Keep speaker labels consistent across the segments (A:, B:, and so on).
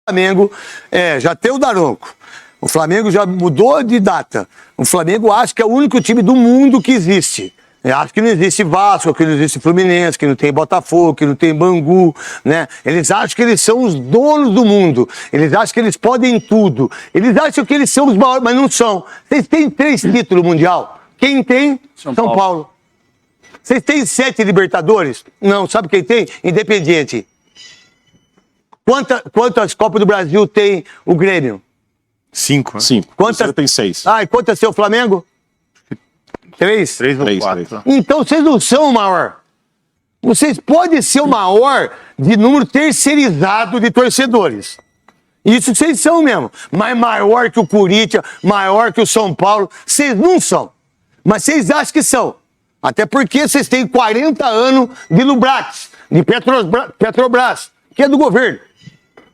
A: Flamengo já tem o Daronco. O Flamengo já mudou de data. O Flamengo acha que é o único time do mundo que existe. Acho que não existe Vasco, que não existe Fluminense, que não tem Botafogo, que não tem Bangu, né? Eles acham que eles são os donos do mundo. Eles acham que eles podem tudo. Eles acham que eles são os maiores, mas não são. Vocês têm 3 títulos mundial. Quem tem? São Paulo. Vocês têm 7 Libertadores? Não. Sabe quem tem? Independiente. Quantas Copas do Brasil tem o Grêmio?
B: 5.
C: 5.
B: Quantas tem 6?
A: E quantas tem o Flamengo? 3?
B: 3 ou 4.
A: Então vocês não são o maior. Vocês podem ser o maior de número terceirizado de torcedores. Isso vocês são mesmo. Mas maior que o Corinthians, maior que o São Paulo, vocês não são. Mas vocês acham que são. Até porque vocês têm 40 anos de Lubrax, de Petrobras, que é do governo.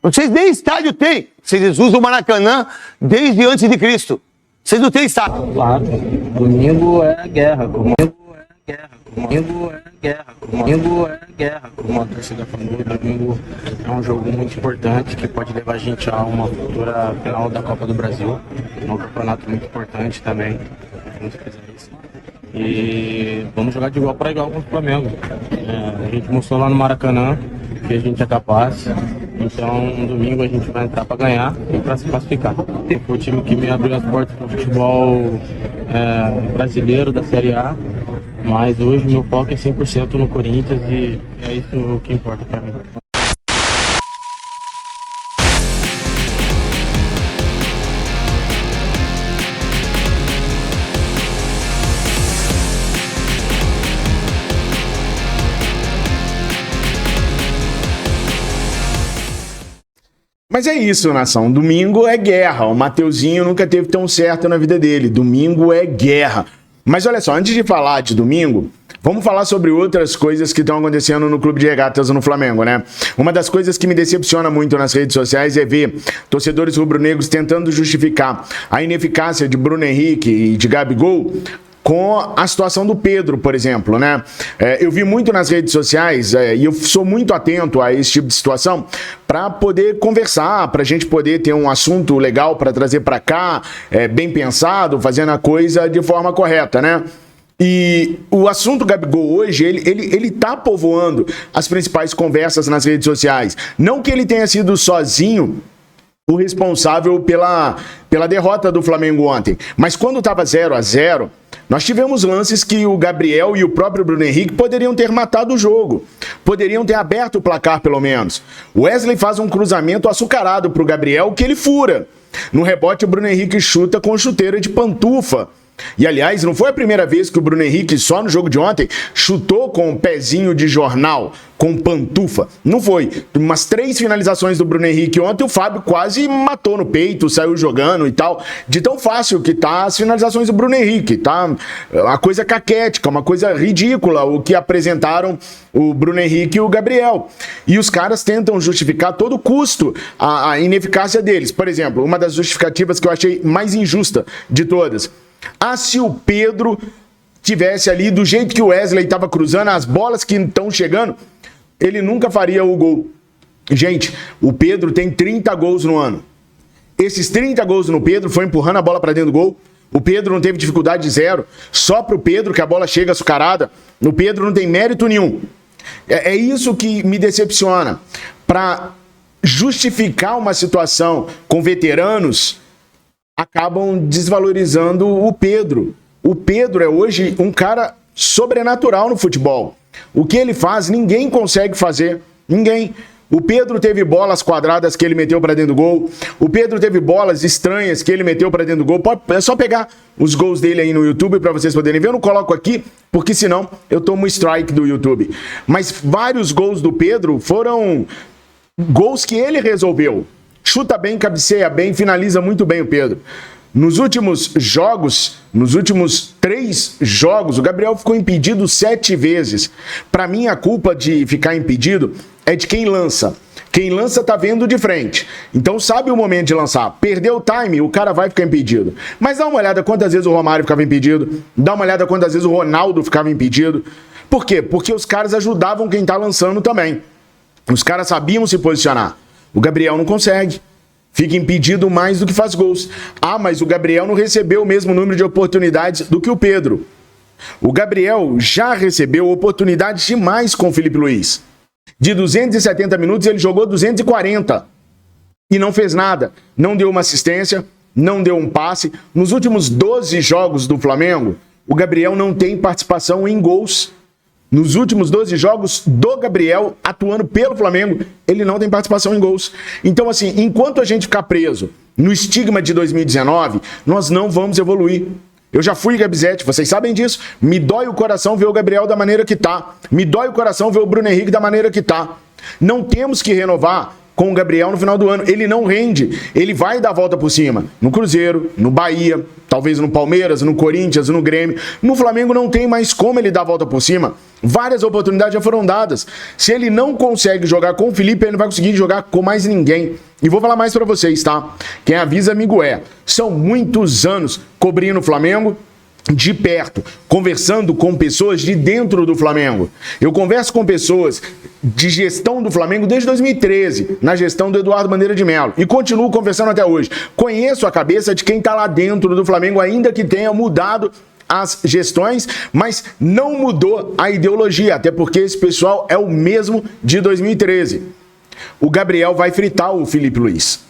A: Vocês nem estádio têm. Vocês usam o Maracanã desde antes de Cristo. Vocês não têm estádio.
D: Claro, domingo é guerra. Domingo é guerra. Domingo é guerra. Domingo é guerra. Como a torcida falou, domingo é um jogo muito importante que pode levar a gente a uma futura final da Copa do Brasil. É um campeonato muito importante também. Vamos fazer isso. E vamos jogar de igual para igual com o Flamengo. A gente mostrou lá no Maracanã que a gente é capaz. Então, no domingo a gente vai entrar para ganhar e para se classificar. Foi o time que me abriu as portas para o futebol brasileiro da Série A, mas hoje meu foco é 100% no Corinthians e é isso que importa para mim.
C: Mas é isso, nação. Domingo é guerra. O Mateuzinho nunca teve tão certo na vida dele. Domingo é guerra. Mas olha só, antes de falar de domingo, vamos falar sobre outras coisas que estão acontecendo no Clube de Regatas no Flamengo, né? Uma das coisas que me decepciona muito nas redes sociais é ver torcedores rubro-negros tentando justificar a ineficácia de Bruno Henrique e de Gabigol com a situação do Pedro, por exemplo, né? Eu vi muito nas redes sociais e eu sou muito atento a esse tipo de situação para poder conversar, para a gente poder ter um assunto legal para trazer para cá, bem pensado, fazendo a coisa de forma correta, né? E o assunto Gabigol hoje, ele tá povoando as principais conversas nas redes sociais. Não que ele tenha sido sozinho o responsável pela derrota do Flamengo ontem, mas quando estava 0-0, nós tivemos lances que o Gabriel e o próprio Bruno Henrique poderiam ter matado o jogo, poderiam ter aberto o placar pelo menos. O Wesley faz um cruzamento açucarado para o Gabriel que ele fura. No rebote o Bruno Henrique chuta com chuteira de pantufa. E aliás, não foi a primeira vez que o Bruno Henrique, só no jogo de ontem, chutou com um pezinho de jornal, com pantufa. Não foi. Umas 3 finalizações do Bruno Henrique ontem, o Fábio quase matou no peito, saiu jogando e tal. De tão fácil que tá as finalizações do Bruno Henrique. Tá uma coisa caquética, uma coisa ridícula o que apresentaram o Bruno Henrique e o Gabriel. E os caras tentam justificar a todo custo a ineficácia deles. Por exemplo, uma das justificativas que eu achei mais injusta de todas. Se o Pedro tivesse ali do jeito que o Wesley estava cruzando, as bolas que estão chegando, ele nunca faria o gol. Gente, o Pedro tem 30 gols no ano. Esses 30 gols no Pedro foi empurrando a bola para dentro do gol. O Pedro não teve dificuldade zero. Só pro Pedro que a bola chega açucarada. O Pedro não tem mérito nenhum. É isso que me decepciona. Para justificar uma situação com veteranos, acabam desvalorizando o Pedro. O Pedro é hoje um cara sobrenatural no futebol. O que ele faz, ninguém consegue fazer. Ninguém. O Pedro teve bolas quadradas que ele meteu para dentro do gol. O Pedro teve bolas estranhas que ele meteu para dentro do gol. É só pegar os gols dele aí no YouTube para vocês poderem ver. Eu não coloco aqui, porque senão eu tomo strike do YouTube. Mas vários gols do Pedro foram gols que ele resolveu. Chuta bem, cabeceia bem, finaliza muito bem o Pedro. Nos últimos jogos, nos últimos 3 jogos, o Gabriel ficou impedido 7 vezes. Para mim, a culpa de ficar impedido é de quem lança. Quem lança tá vendo de frente. Então sabe o momento de lançar. Perdeu o time, o cara vai ficar impedido. Mas dá uma olhada quantas vezes o Romário ficava impedido. Dá uma olhada quantas vezes o Ronaldo ficava impedido. Por quê? Porque os caras ajudavam quem tá lançando também. Os caras sabiam se posicionar. O Gabriel não consegue. Fica impedido mais do que faz gols. Ah, mas o Gabriel não recebeu o mesmo número de oportunidades do que o Pedro. O Gabriel já recebeu oportunidades demais com o Felipe Luiz. De 270 minutos, ele jogou 240. E não fez nada. Não deu uma assistência, não deu um passe. Nos últimos 12 jogos do Flamengo, o Gabriel não tem participação em gols. Nos últimos 12 jogos do Gabriel, atuando pelo Flamengo, ele não tem participação em gols. Então, assim, enquanto a gente ficar preso no estigma de 2019, nós não vamos evoluir. Eu já fui Gabizete, vocês sabem disso. Me dói o coração ver o Gabriel da maneira que tá. Me dói o coração ver o Bruno Henrique da maneira que tá. Não temos que renovar com o Gabriel no final do ano. Ele não rende. Ele vai dar a volta por cima. No Cruzeiro, no Bahia, talvez no Palmeiras, no Corinthians, no Grêmio. No Flamengo não tem mais como ele dar a volta por cima. Várias oportunidades já foram dadas. Se ele não consegue jogar com o Felipe, ele não vai conseguir jogar com mais ninguém. E vou falar mais pra vocês, tá? Quem avisa, amigo é. São muitos anos cobrindo o Flamengo de perto, conversando com pessoas de dentro do Flamengo. Eu converso com pessoas de gestão do Flamengo desde 2013, na gestão do Eduardo Bandeira de Melo, e continuo conversando até hoje. Conheço a cabeça de quem tá lá dentro do Flamengo, ainda que tenha mudado as gestões, mas não mudou a ideologia, até porque esse pessoal é o mesmo de 2013. O Gabriel vai fritar o Felipe Luiz.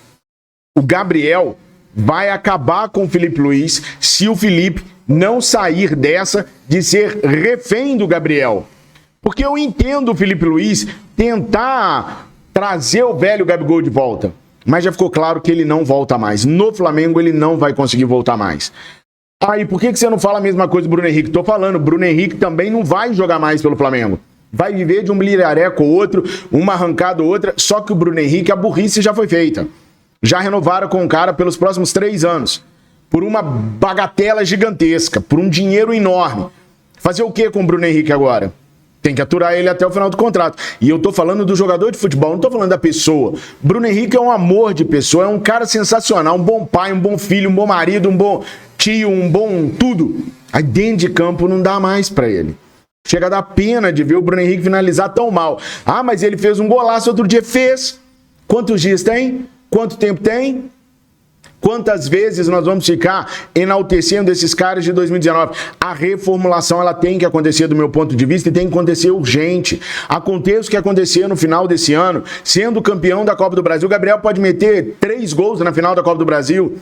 C: O Gabriel vai acabar com o Felipe Luiz se o Felipe não sair dessa de ser refém do Gabriel. Porque eu entendo o Felipe Luiz tentar trazer o velho Gabigol de volta, mas já ficou claro que ele não volta mais. No Flamengo ele não vai conseguir voltar mais. Aí, por que você não fala a mesma coisa do Bruno Henrique? Tô falando, o Bruno Henrique também não vai jogar mais pelo Flamengo. Vai viver de um bilhareco ou outro, uma arrancada ou outra, só que o Bruno Henrique, a burrice já foi feita. Já renovaram com o cara pelos próximos 3 anos. Por uma bagatela gigantesca, por um dinheiro enorme. Fazer o que com o Bruno Henrique agora? Tem que aturar ele até o final do contrato. E eu tô falando do jogador de futebol, não tô falando da pessoa. Bruno Henrique é um amor de pessoa, é um cara sensacional, um bom pai, um bom filho, um bom marido, um bom tio, um bom tudo. Aí dentro de campo não dá mais pra ele. Chega a dar pena de ver o Bruno Henrique finalizar tão mal. Ah, mas ele fez um golaço outro dia. Fez. Quantos dias tem? Quanto tempo tem? Quantas vezes nós vamos ficar enaltecendo esses caras de 2019? A reformulação ela tem que acontecer do meu ponto de vista e tem que acontecer urgente. Aconteça o que acontecer no final desse ano, sendo campeão da Copa do Brasil. O Gabriel pode meter 3 gols na final da Copa do Brasil.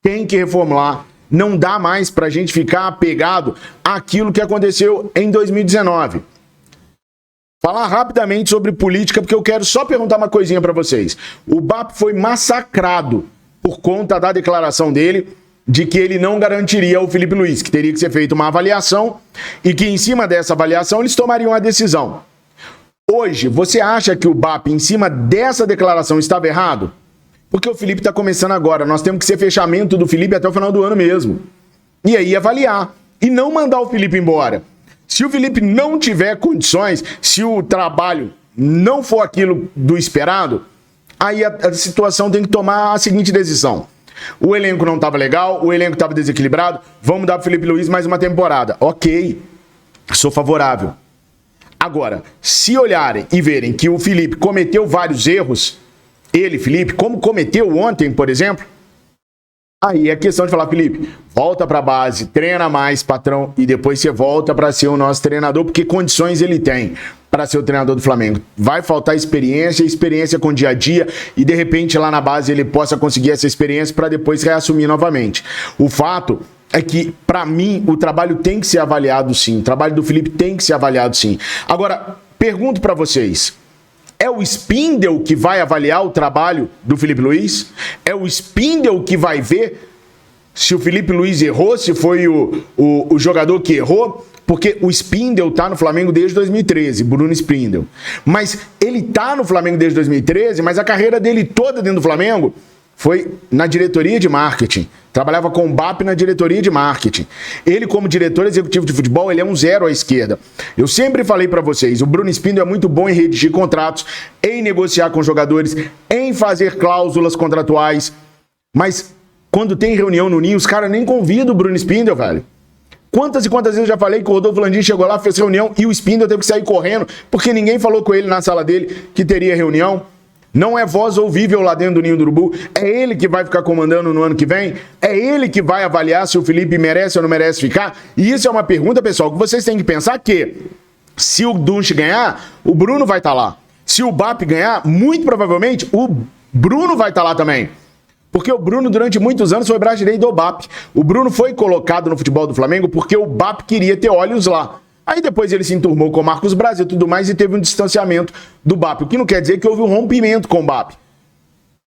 C: Tem que reformular. Não dá mais pra gente ficar apegado àquilo que aconteceu em 2019. Falar rapidamente sobre política, porque eu quero só perguntar uma coisinha pra vocês. O BAP foi massacrado por conta da declaração dele de que ele não garantiria o Felipe Luiz, que teria que ser feita uma avaliação e que em cima dessa avaliação eles tomariam a decisão. Hoje, você acha que o BAP, em cima dessa declaração, estava errado? Porque o Felipe está começando agora, nós temos que ser fechamento do Felipe até o final do ano mesmo. E aí avaliar, e não mandar o Felipe embora. Se o Felipe não tiver condições, se o trabalho não for aquilo do esperado, aí a situação tem que tomar a seguinte decisão. O elenco não estava legal, o elenco estava desequilibrado, vamos dar para o Felipe Luiz mais uma temporada. Ok, sou favorável. Agora, se olharem e verem que o Felipe cometeu vários erros, ele, Felipe, como cometeu ontem, por exemplo, aí é questão de falar, Felipe, volta para a base, treina mais, patrão, e depois você volta para ser o nosso treinador, porque condições ele tem para ser o treinador do Flamengo. Vai faltar experiência com dia a dia, e de repente lá na base ele possa conseguir essa experiência para depois reassumir novamente. O fato é que, para mim, o trabalho tem que ser avaliado sim, o trabalho do Felipe tem que ser avaliado sim. Agora, pergunto para vocês, é o Spindle que vai avaliar o trabalho do Felipe Luiz? É o Spindle que vai ver se o Felipe Luiz errou, se foi o jogador que errou? Porque o Spindle tá no Flamengo desde 2013, Bruno Spindle. Mas ele tá no Flamengo desde 2013, mas a carreira dele toda dentro do Flamengo foi na diretoria de marketing. Trabalhava com o BAP na diretoria de marketing. Ele, como diretor executivo de futebol, ele é um 0 à esquerda. Eu sempre falei pra vocês, o Bruno Spindle é muito bom em redigir contratos, em negociar com jogadores, em fazer cláusulas contratuais. Mas quando tem reunião no Ninho, os caras nem convidam o Bruno Spindle, velho. Quantas e quantas vezes eu já falei que o Rodolfo Landim chegou lá, fez reunião e o Spindle teve que sair correndo porque ninguém falou com ele na sala dele que teria reunião. Não é voz ouvível lá dentro do Ninho do Urubu. É ele que vai ficar comandando no ano que vem? É ele que vai avaliar se o Felipe merece ou não merece ficar? E isso é uma pergunta, pessoal, que vocês têm que pensar que se o Dunche ganhar, o Bruno vai estar lá. Se o BAP ganhar, muito provavelmente o Bruno vai estar lá também. Porque o Bruno, durante muitos anos, foi braço direito do BAP. O Bruno foi colocado no futebol do Flamengo porque o BAP queria ter olhos lá. Aí depois ele se enturmou com o Marcos Braz e tudo mais e teve um distanciamento do BAP. O que não quer dizer que houve um rompimento com o BAP.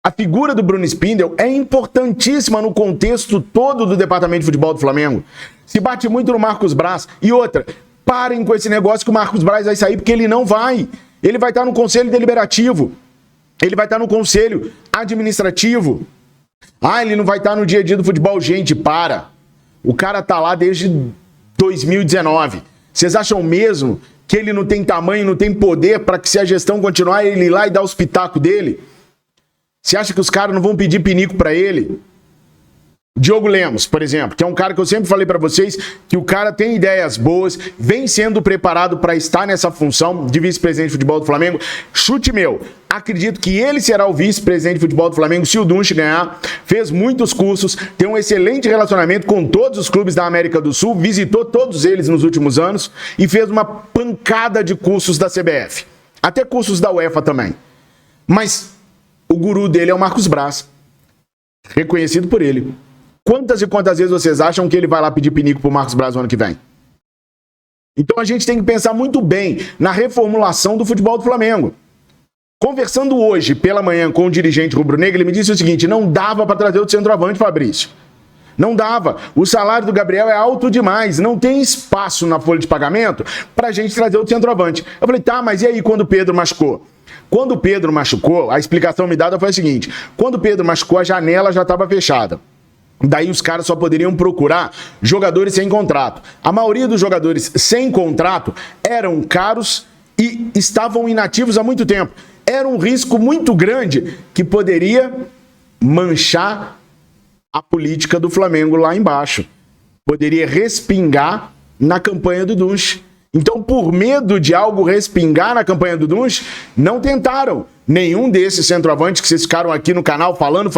C: A figura do Bruno Spindel é importantíssima no contexto todo do departamento de futebol do Flamengo. Se bate muito no Marcos Braz. E outra, parem com esse negócio que o Marcos Braz vai sair, porque ele não vai. Ele vai estar no conselho deliberativo. Ele vai estar no conselho administrativo. Ah, ele não vai estar no dia a dia do futebol. Gente, para. O cara tá lá desde 2019. Vocês acham mesmo que ele não tem tamanho, não tem poder para que, se a gestão continuar, ele ir lá e dar os pitacos dele? Você acha que os caras não vão pedir pinico para ele? Diogo Lemos, por exemplo, que é um cara que eu sempre falei para vocês que o cara tem ideias boas, vem sendo preparado para estar nessa função de vice-presidente de futebol do Flamengo. Chute meu, acredito que ele será o vice-presidente de futebol do Flamengo se o Dunche ganhar. Fez muitos cursos, tem um excelente relacionamento com todos os clubes da América do Sul, visitou todos eles nos últimos anos e fez uma pancada de cursos da CBF, até cursos da UEFA também. Mas o guru dele é o Marcos Braz, reconhecido por ele. Quantas e quantas vezes vocês acham que ele vai lá pedir pinico pro Marcos Braz no ano que vem? Então a gente tem que pensar muito bem na reformulação do futebol do Flamengo. Conversando hoje pela manhã com o dirigente rubro-negro, ele me disse o seguinte: não dava para trazer o centroavante, Fabrício. Não dava. O salário do Gabriel é alto demais. Não tem espaço na folha de pagamento pra gente trazer o centroavante. Eu falei, tá, mas e aí quando o Pedro machucou? Quando o Pedro machucou, a explicação me dada foi a seguinte: quando o Pedro machucou, a janela já estava fechada. Daí os caras só poderiam procurar jogadores sem contrato. A maioria dos jogadores sem contrato eram caros e estavam inativos há muito tempo. Era um risco muito grande que poderia manchar a política do Flamengo lá embaixo. Poderia respingar na campanha do Dunche. Então, por medo de algo respingar na campanha do Dunche, não tentaram nenhum desses centroavantes que vocês ficaram aqui no canal falando,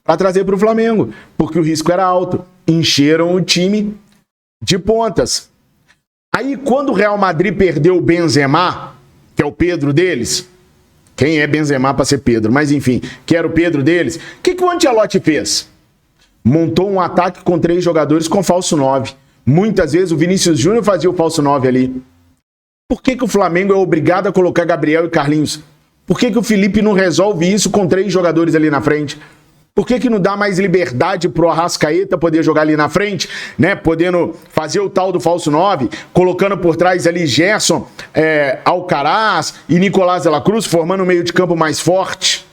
C: para trazer para o Flamengo, porque o risco era alto. Encheram o time de pontas. Aí, quando o Real Madrid perdeu o Benzema, que é o Pedro deles, quem é Benzema para ser Pedro? Mas enfim, que era o Pedro deles, o que o Ancelotti fez? Montou um ataque com 3 jogadores com falso 9. Muitas vezes o Vinícius Júnior fazia o falso 9 ali. Por que o Flamengo é obrigado a colocar Gabriel e Carlinhos? Por que o Felipe não resolve isso com 3 jogadores ali na frente? Por que não dá mais liberdade pro Arrascaeta poder jogar ali na frente, né? Podendo fazer o tal do falso 9, colocando por trás ali Gerson, Alcaraz e Nicolás de la Cruz, formando um meio de campo mais forte.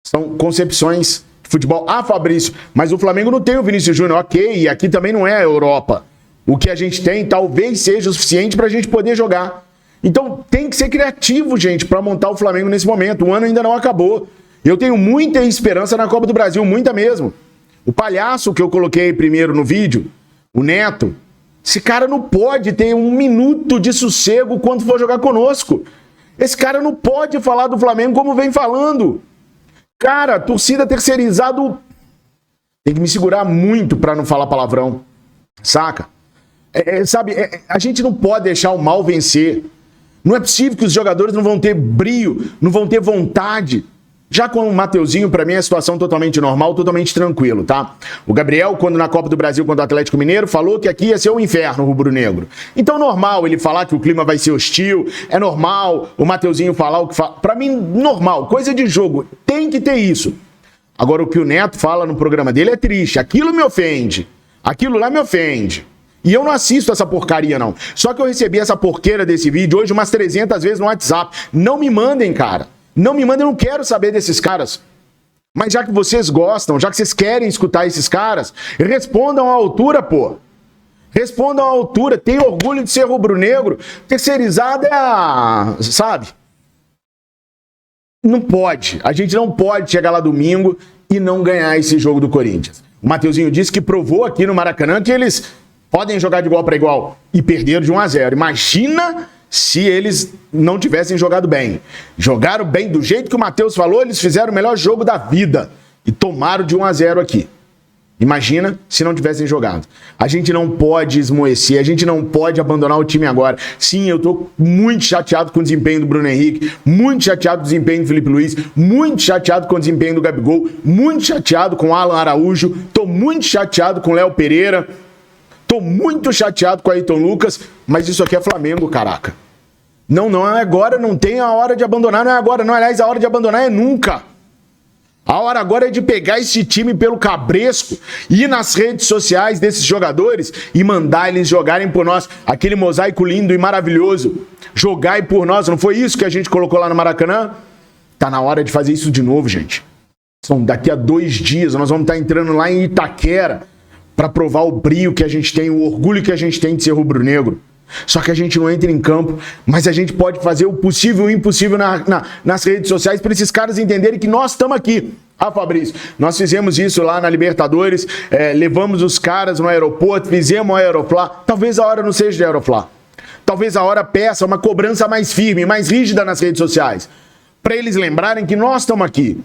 C: São concepções de futebol. Ah, Fabrício, mas o Flamengo não tem o Vinícius Júnior. Ok, e aqui também não é a Europa. O que a gente tem talvez seja o suficiente pra gente poder jogar. Então tem que ser criativo, gente, pra montar o Flamengo nesse momento. O ano ainda não acabou. Eu tenho muita esperança na Copa do Brasil, muita mesmo. O palhaço que eu coloquei primeiro no vídeo, o Neto, esse cara não pode ter um minuto de sossego quando for jogar conosco. Esse cara não pode falar do Flamengo como vem falando. Cara, torcida terceirizado tem que me segurar muito pra não falar palavrão, saca? A gente não pode deixar o mal vencer. Não é possível que os jogadores não vão ter brio, não vão ter vontade. Já com o Mateuzinho, pra mim, é a situação totalmente normal, totalmente tranquilo, tá? O Gabriel, quando na Copa do Brasil contra o Atlético Mineiro, falou que aqui ia ser um inferno, rubro-negro. Então, normal ele falar que o clima vai ser hostil, é normal o Mateuzinho falar o que fala. Pra mim, normal, coisa de jogo, tem que ter isso. Agora, o que o Neto fala no programa dele é triste, aquilo me ofende, aquilo lá me ofende. E eu não assisto essa porcaria, não. Só que eu recebi essa porqueira desse vídeo hoje umas 300 vezes no WhatsApp. Não me mandem, cara. Não me mandem, eu não quero saber desses caras. Mas já que vocês gostam, já que vocês querem escutar esses caras, respondam à altura, pô. Respondam à altura. Tem orgulho de ser rubro-negro. Terceirizado é a... sabe? Não pode. A gente não pode chegar lá domingo e não ganhar esse jogo do Corinthians. O Mateuzinho disse que provou aqui no Maracanã que eles podem jogar de igual para igual. E perderam de 1-0. Imagina se eles não tivessem jogado bem. Jogaram bem do jeito que o Matheus falou, eles fizeram o melhor jogo da vida e tomaram de 1-0 aqui. Imagina se não tivessem jogado. A gente não pode esmoecer, a gente não pode abandonar o time agora. Sim, eu tô muito chateado com o desempenho do Bruno Henrique, muito chateado com o desempenho do Felipe Luiz, muito chateado com o desempenho do Gabigol, muito chateado com o Alan Araújo, tô muito chateado com o Léo Pereira, tô muito chateado com o Ayrton Lucas, mas isso aqui é Flamengo, caraca. Não é agora, não tem a hora de abandonar, não é agora, não. Aliás, a hora de abandonar é nunca. A hora agora é de pegar esse time pelo cabresco, ir nas redes sociais desses jogadores e mandar eles jogarem por nós. Aquele mosaico lindo e maravilhoso. Jogai por nós, não foi isso que a gente colocou lá no Maracanã? Tá na hora de fazer isso de novo, gente. Daqui a 2 dias nós vamos estar entrando lá em Itaquera para provar o brio que a gente tem, o orgulho que a gente tem de ser rubro-negro. Só que a gente não entra em campo, mas a gente pode fazer o possível e o impossível nas redes sociais para esses caras entenderem que nós estamos aqui. Ah, Fabrício, nós fizemos isso lá na Libertadores, levamos os caras no aeroporto, fizemos o Aeroflá. Talvez a hora não seja de Aeroflá. Talvez a hora peça uma cobrança mais firme, mais rígida nas redes sociais. Para eles lembrarem que nós estamos aqui.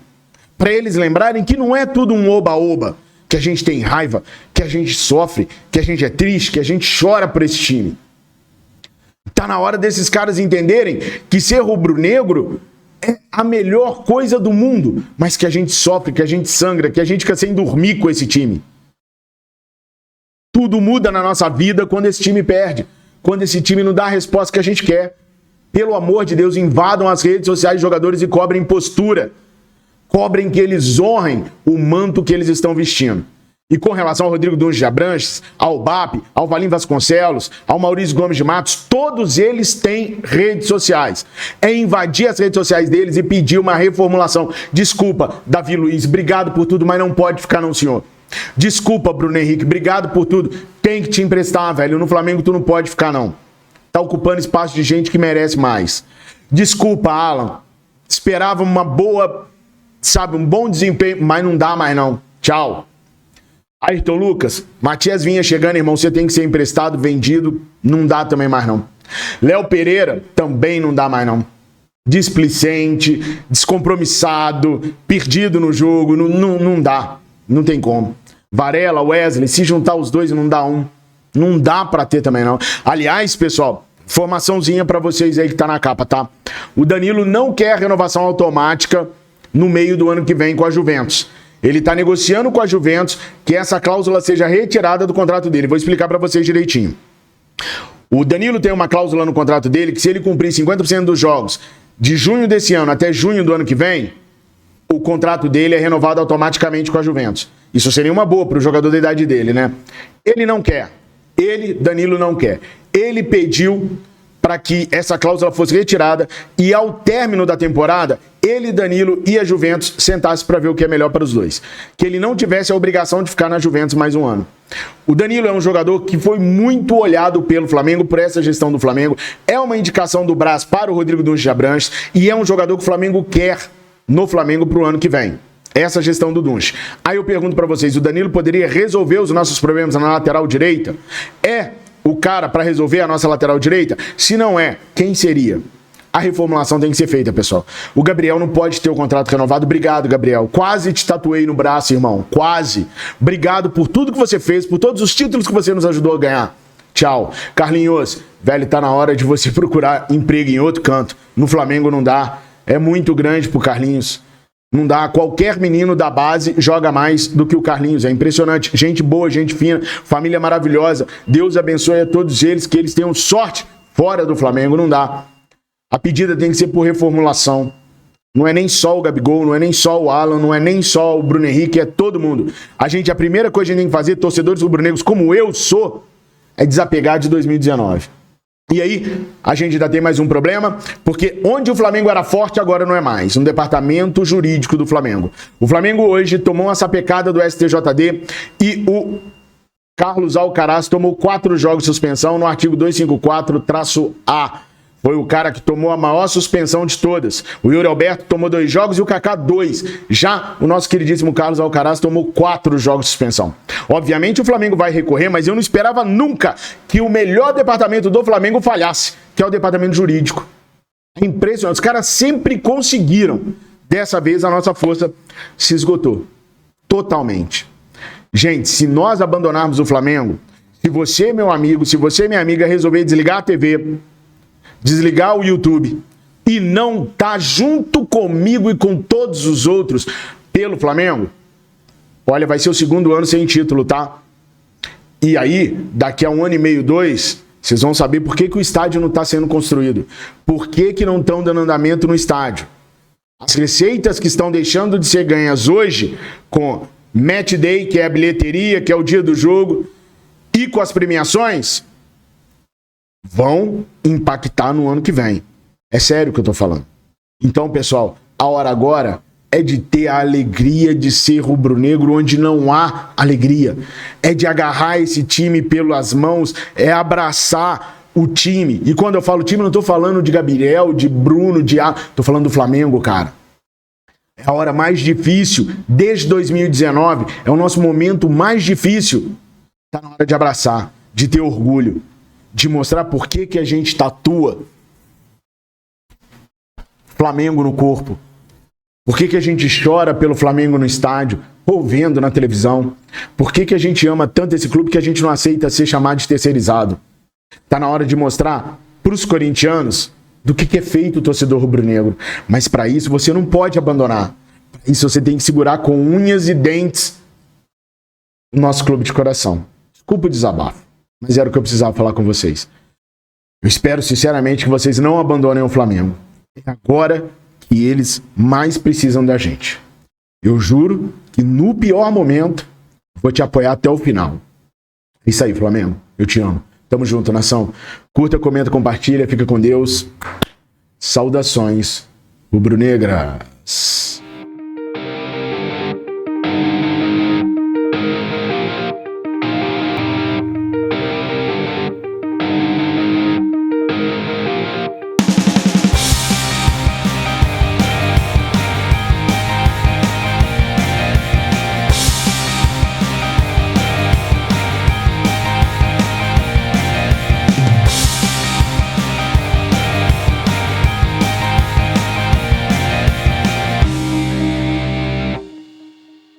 C: Para eles lembrarem que não é tudo um oba-oba. Que a gente tem raiva, que a gente sofre, que a gente é triste, que a gente chora por esse time. Tá na hora desses caras entenderem que ser rubro-negro é a melhor coisa do mundo, mas que a gente sofre, que a gente sangra, que a gente fica sem dormir com esse time. Tudo muda na nossa vida quando esse time perde, quando esse time não dá a resposta que a gente quer. Pelo amor de Deus, invadam as redes sociais de jogadores e cobrem postura. Cobrem que eles honrem o manto que eles estão vestindo. E com relação ao Rodrigo Dunches de Abranches, ao BAP, ao Valim Vasconcelos, ao Maurício Gomes de Matos, todos eles têm redes sociais. É invadir as redes sociais deles e pedir uma reformulação. Desculpa, Davi Luiz, obrigado por tudo, mas não pode ficar não, senhor. Desculpa, Bruno Henrique, obrigado por tudo. Tem que te emprestar, velho. No Flamengo tu não pode ficar, não. Tá ocupando espaço de gente que merece mais. Desculpa, Alan. Esperava uma boa, um bom desempenho, mas não dá mais, não. Tchau. Ayrton Lucas, Matias Vinha chegando, irmão, você tem que ser emprestado, vendido, não dá também mais não. Léo Pereira, também não dá mais não. Displicente, descompromissado, perdido no jogo, não dá, não tem como. Varela, Wesley, se juntar os dois não dá um, não dá pra ter também não. Aliás, pessoal, informaçãozinha pra vocês aí que tá na capa, tá? O Danilo não quer renovação automática no meio do ano que vem com a Juventus. Ele está negociando com a Juventus que essa cláusula seja retirada do contrato dele. Vou explicar para vocês direitinho. O Danilo tem uma cláusula no contrato dele que se ele cumprir 50% dos jogos de junho desse ano até junho do ano que vem, o contrato dele é renovado automaticamente com a Juventus. Isso seria uma boa para o jogador da idade dele, né? Ele não quer. Ele, Danilo, não quer. Ele pediu para que essa cláusula fosse retirada e ao término da temporada, ele, Danilo e a Juventus sentassem para ver o que é melhor para os dois. Que ele não tivesse a obrigação de ficar na Juventus mais um ano. O Danilo é um jogador que foi muito olhado pelo Flamengo, por essa gestão do Flamengo. É uma indicação do Brás para o Rodrigo Dunches de Abranches e é um jogador que o Flamengo quer no Flamengo para o ano que vem. Essa gestão do Dunches. Aí eu pergunto para vocês, o Danilo poderia resolver os nossos problemas na lateral direita? É o cara para resolver a nossa lateral direita? Se não é, quem seria? A reformulação tem que ser feita, pessoal. O Gabriel não pode ter o contrato renovado. Obrigado, Gabriel. Quase te tatuei no braço, irmão. Quase. Obrigado por tudo que você fez, por todos os títulos que você nos ajudou a ganhar. Tchau. Carlinhos, velho, tá na hora de você procurar emprego em outro canto. No Flamengo não dá. É muito grande pro Carlinhos. Não dá. Qualquer menino da base joga mais do que o Carlinhos. É impressionante. Gente boa, gente fina, família maravilhosa. Deus abençoe a todos eles, que eles tenham sorte fora do Flamengo. Não dá. A pedida tem que ser por reformulação. Não é nem só o Gabigol, não é nem só o Alan, não é nem só o Bruno Henrique, é todo mundo. A primeira coisa que a gente tem que fazer, torcedores rubro-negros como eu sou, é desapegar de 2019. E aí, a gente ainda tem mais um problema, porque onde o Flamengo era forte, agora não é mais. No departamento jurídico do Flamengo. O Flamengo hoje tomou uma sapecada do STJD e o Carlos Alcaraz tomou 4 jogos de suspensão no artigo 254-A. Foi o cara que tomou a maior suspensão de todas. O Yuri Alberto tomou 2 jogos e o Kaká 2. Já o nosso queridíssimo Carlos Alcaraz tomou 4 jogos de suspensão. Obviamente o Flamengo vai recorrer, mas eu não esperava nunca que o melhor departamento do Flamengo falhasse, que é o departamento jurídico. É impressionante. Os caras sempre conseguiram. Dessa vez a nossa força se esgotou. Totalmente. Gente, se nós abandonarmos o Flamengo, se você, meu amigo, se você, minha amiga, resolver desligar a TV, desligar o YouTube e não tá junto comigo e com todos os outros pelo Flamengo, olha, vai ser o 2º ano sem título, tá? E aí, daqui a 1 ano e meio, 2, vocês vão saber por que o estádio não está sendo construído. Por que não estão dando andamento no estádio. As receitas que estão deixando de ser ganhas hoje com Match Day, que é a bilheteria, que é o dia do jogo, e com as premiações, vão impactar no ano que vem. É sério que eu tô falando. Então, pessoal, a hora agora é de ter a alegria de ser rubro-negro onde não há alegria. É de agarrar esse time pelas mãos, é abraçar o time. E quando eu falo time, não tô falando de Gabriel, de Bruno, tô falando do Flamengo, cara. É a hora mais difícil, desde 2019, é o nosso momento mais difícil. Tá na hora de abraçar, de ter orgulho, de mostrar por que a gente tatua Flamengo no corpo. Por que a gente chora pelo Flamengo no estádio, ou vendo na televisão. Por que a gente ama tanto esse clube que a gente não aceita ser chamado de terceirizado. Tá na hora de mostrar pros corintianos do que é feito o torcedor rubro-negro. Mas para isso você não pode abandonar. Pra isso você tem que segurar com unhas e dentes o nosso clube de coração. Desculpa o desabafo, mas era o que eu precisava falar com vocês. Eu espero sinceramente que vocês não abandonem o Flamengo. É agora que eles mais precisam da gente. Eu juro que no pior momento vou te apoiar até o final. É isso aí, Flamengo. Eu te amo. Tamo junto, nação. Curta, comenta, compartilha. Fica com Deus. Saudações rubro-negras.